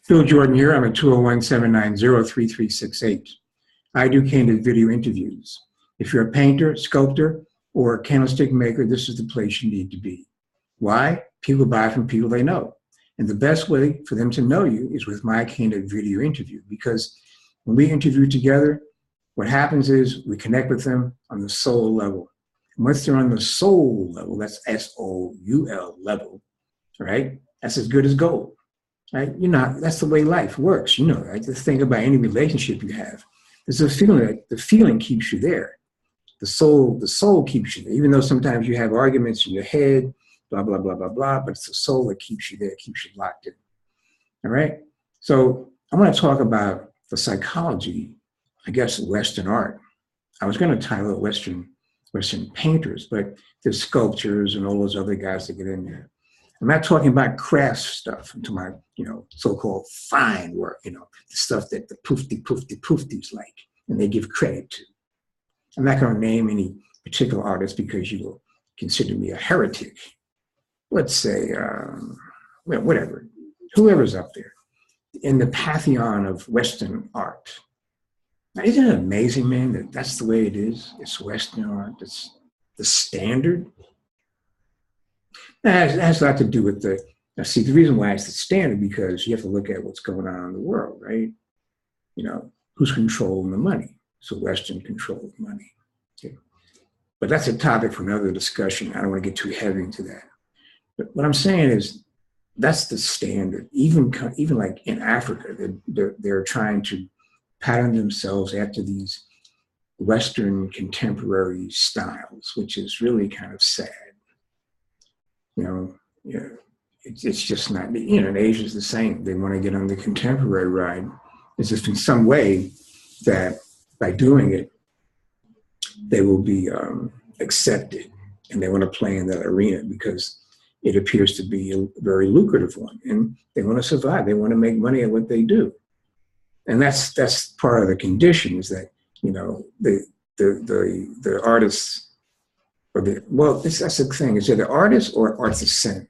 Phil Jordan here. I'm at 201-790-3368. I do candid video interviews. If you're a painter, sculptor, or a candlestick maker, this is the place you need to be. Why? People buy from people they know. And the best way for them to know you is with my candid video interview, because when we interview together, what happens is we connect with them on the soul level. And once they're on the soul level, that's S-O-U-L level, right? That's as good as gold, right? You know, that's the way life works, you know, right? Just think about any relationship you have. There's a feeling that the feeling keeps you there. The soul keeps you there, even though sometimes you have arguments in your head, blah, blah, blah, blah, blah, but it's the soul that keeps you there, keeps you locked in, all right? So I want to talk about the psychology, I guess, of Western art. I was going to title it Western painters, but there's sculptures and all those other guys that get in there. I'm not talking about craft stuff. I'm talking about, you know, so-called fine work, you know, the stuff that the poofties like, and they give credit to. I'm not going to name any particular artist because you will consider me a heretic. Let's say, well, whatever, whoever's up there in the pantheon of Western art. Now, isn't it amazing, man, that that's the way it is? It's Western art. It's the standard. Now, it has a lot to do with the, now see, the reason why it's the standard, because you have to look at what's going on in the world, right? You know, who's controlling the money? So Western controls money. Okay. But that's a topic for another discussion. I don't want to get too heavy into that. But what I'm saying is that's the standard. Even like in Africa, they're trying to pattern themselves after these Western contemporary styles, which is really kind of sad. You know, it's just not, you know, in Asia is the same. They want to get on the contemporary ride. It's just in some way that by doing it, they will be accepted, and they want to play in that arena because it appears to be a very lucrative one, and they want to survive. They want to make money at what they do, and that's part of the condition. Is that, you know, the artists, or that's the thing. Is it the artist or artisan?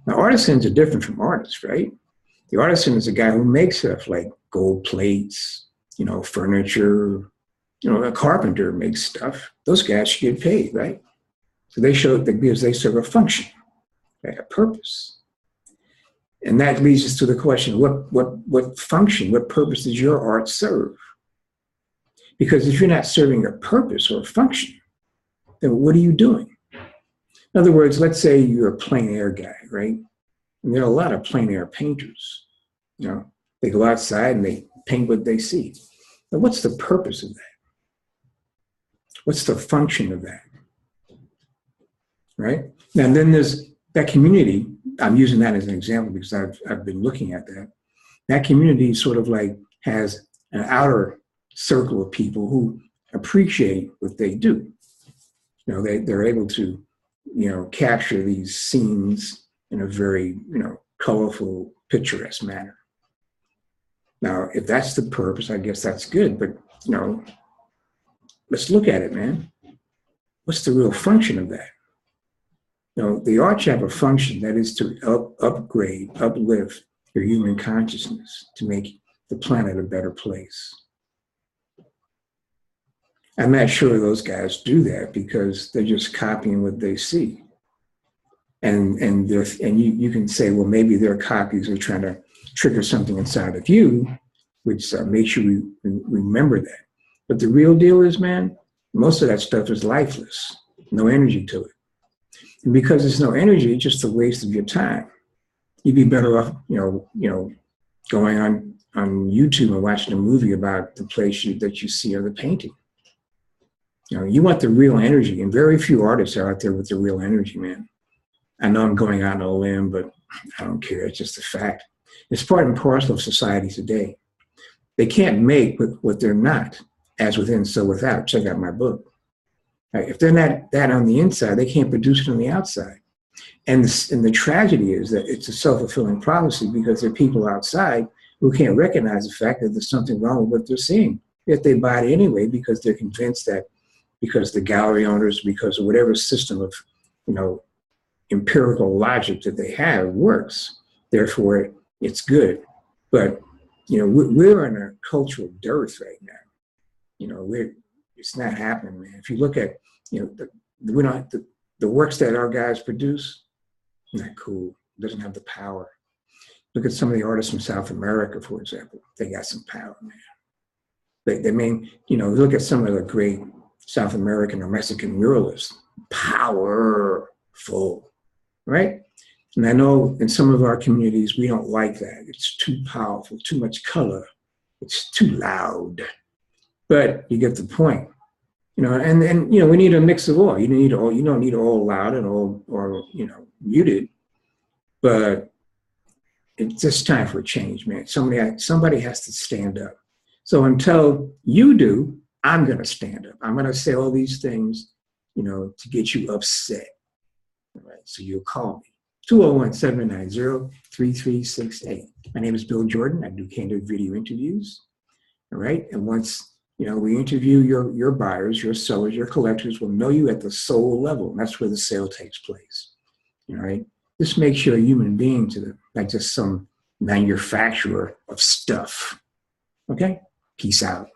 Now, artisans are different from artists, right? The artisan is a guy who makes stuff like gold plates, you know, furniture. You know, a carpenter makes stuff. Those guys should get paid, right? So they show that because they serve a function, right? A purpose. And that leads us to the question, what function, what purpose does your art serve? Because if you're not serving a purpose or a function, then what are you doing? In other words, let's say you're a plein air guy, right? And there are a lot of plein air painters. You know, they go outside and they paint what they see. Now, what's the purpose of that? What's the function of that, right? Now, then there's that community. I'm using that as an example because I've been looking at that. That community sort of like has an outer circle of people who appreciate what they do. You know, they're able to, you know, capture these scenes in a very, you know, colorful, picturesque manner. Now, if that's the purpose, I guess that's good, but, you know, let's look at it, man. What's the real function of that? You know, the art should have a function, that is to upgrade, uplift your human consciousness to make the planet a better place. I'm not sure those guys do that because they're just copying what they see. And you can say, well, maybe their copies are trying to trigger something inside of you, which makes you remember that. But the real deal is, man, most of that stuff is lifeless, no energy to it. And because there's no energy, it's just a waste of your time. You'd be better off, you know, going on YouTube and watching a movie about the place that you see of the painting. You know, you want the real energy, and very few artists are out there with the real energy, man. I know I'm going out on a limb, but I don't care. It's just a fact. It's part and parcel of society today. They can't make what they're not. As within, so without. Check out my book. Right? If they're not that on the inside, they can't produce it on the outside. And the tragedy is that it's a self-fulfilling prophecy because there are people outside who can't recognize the fact that there's something wrong with what they're seeing. Yet they buy it anyway because they're convinced that because the gallery owners, because of whatever system of, you know, empirical logic that they have works, therefore it's good. But, you know, we're in a cultural dearth right now. You know, it's not happening, man. If you look at, you know, the works that our guys produce, not cool. Doesn't have the power. Look at some of the artists from South America, for example. They got some power, man. They mean, you know, look at some of the great South American or Mexican muralists. Powerful, right? And I know in some of our communities, we don't like that. It's too powerful, too much color. It's too loud. But you get the point. You know, and you know, we need a mix of all. You don't need all loud and all, or, you know, muted. But it's just time for a change, man. Somebody has to stand up. So until you do, I'm going to stand up. I'm going to say all these things, you know, to get you upset. All right. So you'll call me. 201-790-3368. My name is Bill Jordan. I do candid video interviews. All right. And once, you know, we interview your buyers, your sellers, your collectors, will know you at the soul level. And that's where the sale takes place. All right. This makes you a human being to them, not just some manufacturer of stuff. Okay. Peace out.